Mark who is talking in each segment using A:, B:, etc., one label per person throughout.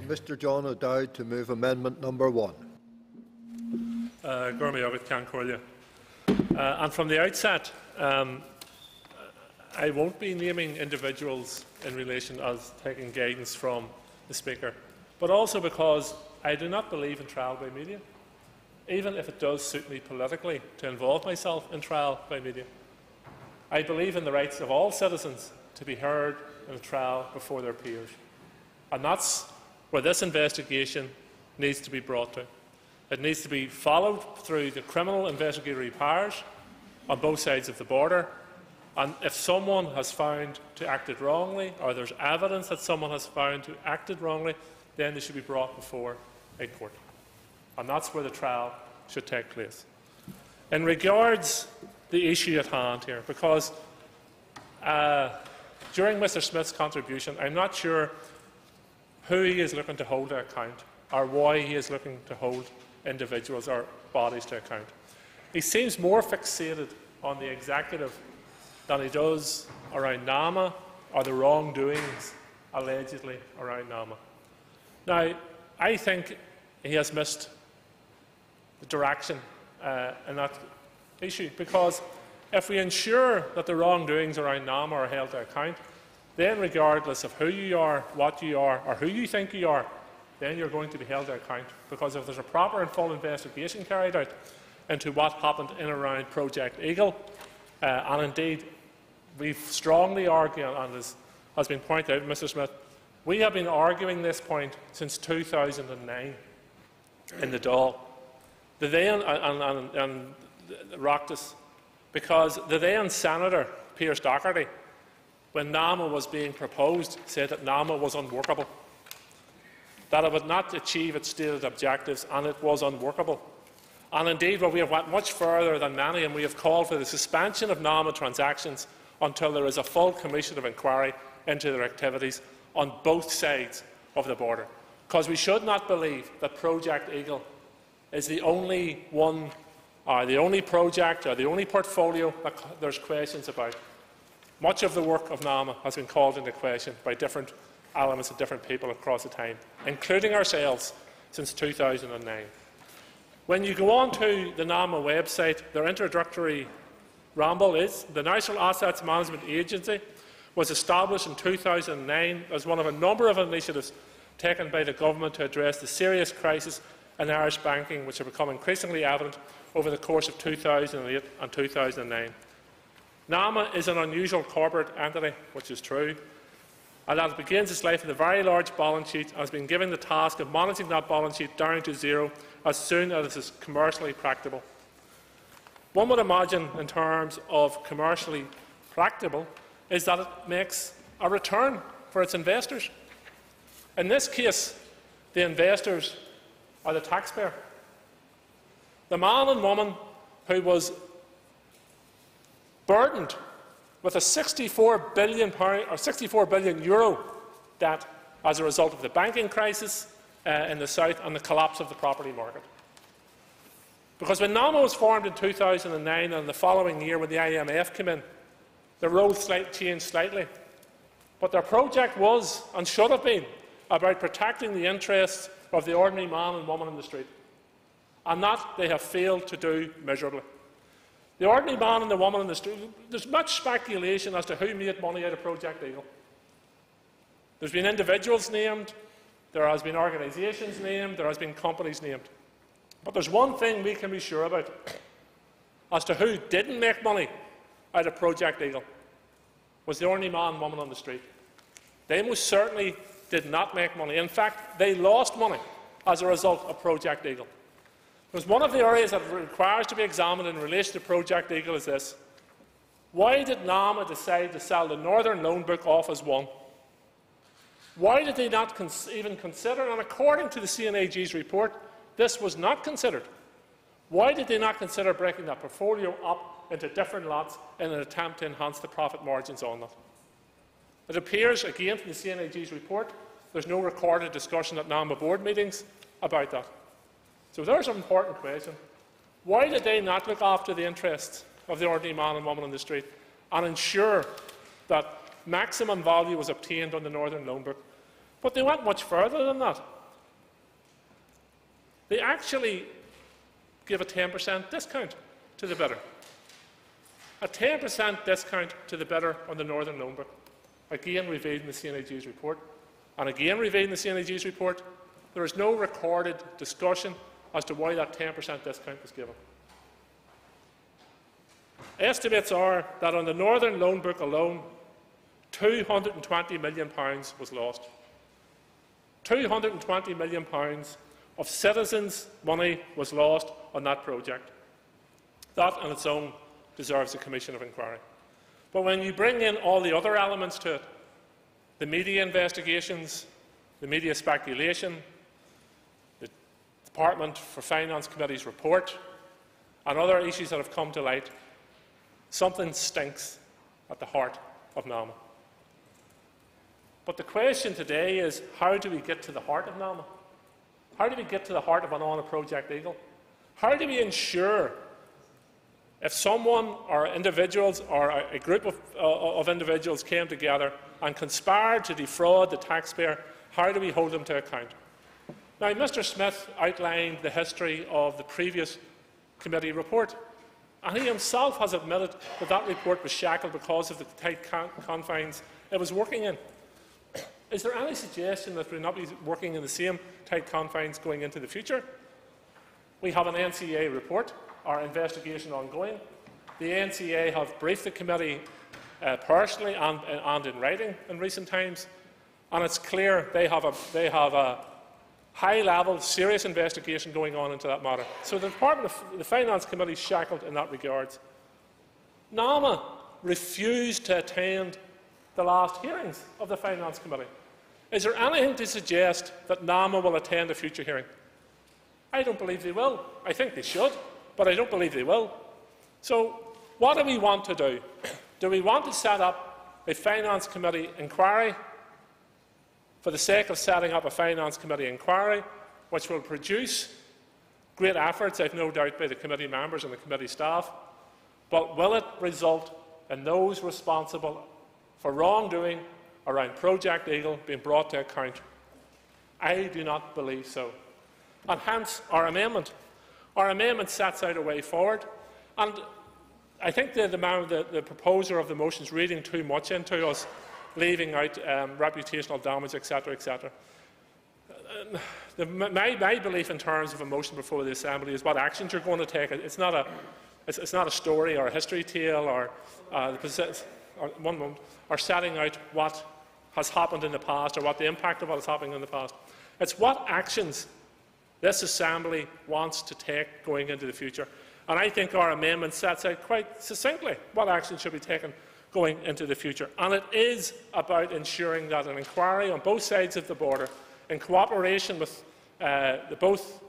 A: Mr John O'Dowd to move amendment number 1.
B: And from the outset, I won't be naming individuals in relation as taking guidance from the Speaker, but also because I do not believe in trial by media, even if it does suit me politically to involve myself in trial by media. I believe in the rights of all citizens to be heard in a trial before their peers, and that's where this investigation needs to be brought to. It needs to be followed through the criminal investigatory powers on both sides of the border, and if someone has found to acted wrongly, or there's evidence that someone has found to acted wrongly, then they should be brought before a court. And that's where the trial should take place. In regards to the issue at hand here, because during Mr Smith's contribution, I'm not sure who he is looking to hold to account, or why he is looking to hold individuals or bodies to account. He seems more fixated on the executive than he does around NAMA or the wrongdoings allegedly around NAMA. Now, I think he has missed the direction in that issue, because if we ensure that the wrongdoings around NAMA are held to account, then regardless of who you are, what you are, or who you think you are, then you're going to be held to account, because if there's a proper and full investigation carried out into what happened in and around Project Eagle, and indeed we strongly argue, and as has been pointed out, Mr Smith, we have been arguing this point since 2009 in the Dáil. The then and Oireachtas, because the then Senator Pearse Doherty, when NAMA was being proposed, said that NAMA was unworkable, that it would not achieve its stated objectives, and it was unworkable. And indeed, we have went much further than many, and we have called for the suspension of NAMA transactions until there is a full commission of inquiry into their activities on both sides of the border. Because we should not believe that Project Eagle is the only one, or the only project, or the only portfolio that there's questions about. Much of the work of NAMA has been called into question by different elements of different people across the time, including ourselves, since 2009. When you go on to the NAMA website, their introductory ramble is the National Assets Management Agency was established in 2009 as one of a number of initiatives taken by the government to address the serious crisis in Irish banking, which have become increasingly evident over the course of 2008 and 2009. NAMA is an unusual corporate entity, which is true, and that it begins its life with a very large balance sheet and has been given the task of managing that balance sheet down to zero as soon as it is commercially practicable. One would imagine, in terms of commercially practicable, is that it makes a return for its investors. In this case, the investors are the taxpayer. The man and woman who was burdened with a €64 billion or €64 billion debt as a result of the banking crisis in the south and the collapse of the property market. Because when NAMA was formed in 2009 and the following year when the IMF came in, the roles changed slightly. But their project was, and should have been, about protecting the interests of the ordinary man and woman in the street. And that they have failed to do miserably. The ordinary man and the woman in the street, there's much speculation as to who made money out of Project Eagle. There's been individuals named, there has been organisations named, there has been companies named. But there's one thing we can be sure about as to who didn't make money out of Project Eagle was the ordinary man and woman on the street. They most certainly did not make money. In fact, they lost money as a result of Project Eagle. Because one of the areas that requires to be examined in relation to Project Eagle is this: why did NAMA decide to sell the Northern Loan Book off as one? Why did they not even consider, and according to the CNAG's report, this was not considered, why did they not consider breaking that portfolio up into different lots in an attempt to enhance the profit margins on that? It appears, again from the CNAG's report, there's no recorded discussion at NAMA board meetings about that. So there's an important question. Why did they not look after the interests of the ordinary man and woman on the street and ensure that maximum value was obtained on the Northern Loan Book? But they went much further than that. They actually give a 10% discount to the bidder. A 10% discount to the bidder on the Northern Loan Book. Again revealed in the CNAG's report. And again revealed in the CNAG's report, there is no recorded discussion as to why that 10% discount was given. Estimates are that on the Northern Loan Book alone, £220 million was lost. £220 million of citizens' money was lost on that project. That on its own deserves a commission of inquiry. But when you bring in all the other elements to it, the media investigations, the media speculation, the Department for Finance Committee's report, and other issues that have come to light, something stinks at the heart of NAMA. But the question today is, how do we get to the heart of NAMA? How do we get to the heart of an on Project Eagle? How do we ensure, if someone or individuals or a group of individuals came together and conspired to defraud the taxpayer, how do we hold them to account? Now, Mr. Smith outlined the history of the previous committee report, and he himself has admitted that that report was shackled because of the tight confines it was working in. Is there any suggestion that we will not be working in the same tight confines going into the future? We have an NCA report, our investigation ongoing. The NCA have briefed the committee personally and in writing in recent times, and it's clear they have a high-level, serious investigation going on into that matter. So the Finance Committee is shackled in that regard. NAMA refused to attend the last hearings of the Finance Committee. Is there anything to suggest that NAMA will attend a future hearing? I don't believe they will. I think they should, but I don't believe they will. So what do we want to do? Do we want to set up a Finance Committee inquiry for the sake of setting up a Finance Committee inquiry, which will produce great efforts, I've no doubt, by the committee members and the committee staff, but will it result in those responsible for wrongdoing around Project Eagle being brought to account? I do not believe so. And hence our amendment. Our amendment sets out a way forward. And I think the proposer of the motion is reading too much into us, leaving out reputational damage, etc., etc. My belief in terms of a motion before the Assembly is what actions you're going to take. It's not a story or a history tale or or setting out what has happened in the past or what the impact of what is happening in the past. It's what actions this Assembly wants to take going into the future. And I think our amendment sets out quite succinctly what actions should be taken going into the future. And it is about ensuring that an inquiry on both sides of the border, in cooperation with both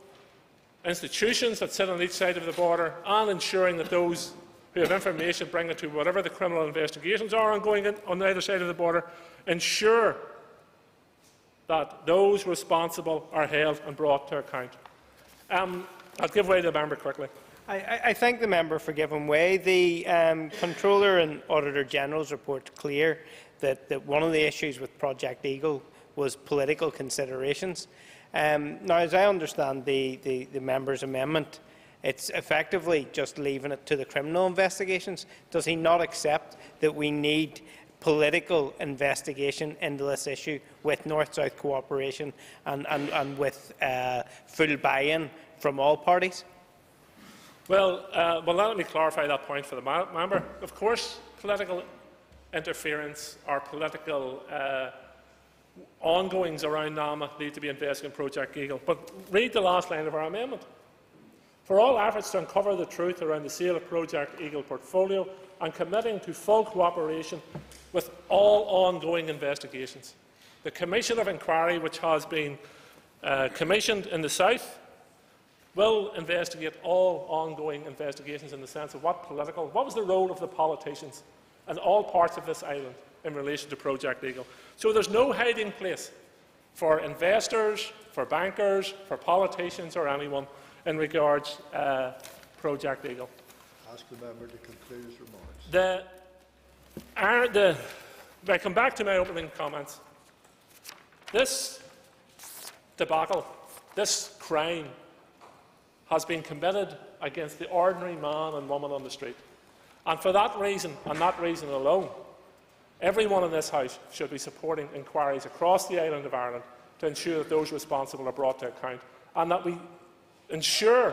B: institutions that sit on each side of the border, and ensuring that those who have information bring it to whatever the criminal investigations are ongoing on either side of the border, ensure that those responsible are held and brought to account. I'll give way to the member quickly.
C: I thank the member for giving way. The Controller and Auditor General's report clear that one of the issues with Project Eagle was political considerations. Now, as I understand the member's amendment, it's effectively just leaving it to the criminal investigations. Does he not accept that we need political investigation into this issue with North-South cooperation and with full buy-in from all parties?
B: Well, let me clarify that point for the member. Of course, political interference or political ongoings around NAMA need to be investigated in Project Eagle. But read the last line of our amendment. For all efforts to uncover the truth around the sale of Project Eagle portfolio and committing to full cooperation with all ongoing investigations. The Commission of Inquiry, which has been commissioned in the South, will investigate all ongoing investigations in the sense of what was the role of the politicians in all parts of this island in relation to Project Eagle. So there's no hiding place for investors, for bankers, for politicians or anyone in regards to Project Eagle.
A: Ask the member to conclude his remarks.
B: If I come back to my opening comments, this debacle, this crime has been committed against the ordinary man and woman on the street. And for that reason, and that reason alone, everyone in this House should be supporting inquiries across the island of Ireland to ensure that those responsible are brought to account, and that we ensure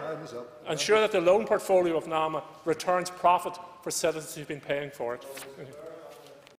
B: that the loan portfolio of NAMA returns profit for citizens who have been paying for it.